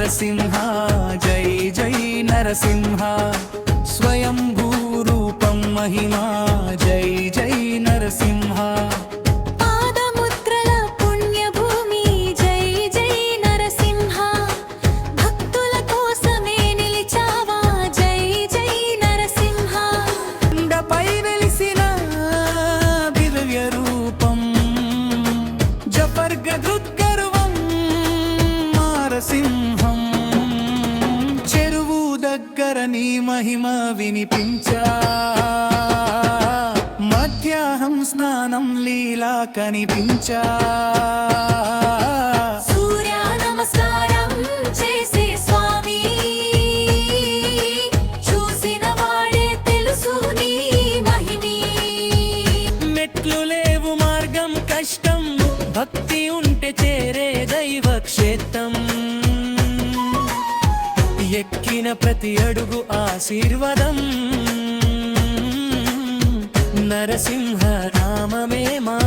నరసింహ జై జై నరసింహ స్వయంభూ రూపం మహిమా జై జై నరసింహ పాదముద్రల పుణ్యభూమి జై జై నరసింహ భక్తుల కోసమే నిలిచావా జై జై నరసింహ కొండపై వెలిసిన దివ్య రూపం జపర్గద్రుద్గర్వం నరసింహం చెరువు దగ్గర నీ మహిమ వినిపించా మధ్యాహ్నం స్నానం లీలా కనిపించా సూర్య నమస్కారం చేసే స్వామి చూసిన వాడే తెలుసు నీ మహిమి మెట్లు లేవు మార్గం కష్టం భక్తి ఉంటే చేరే దైవ క్షేత్రం ఎక్కిన ప్రతి అడుగు ఆశీర్వాదం నరసింహ నామమే మా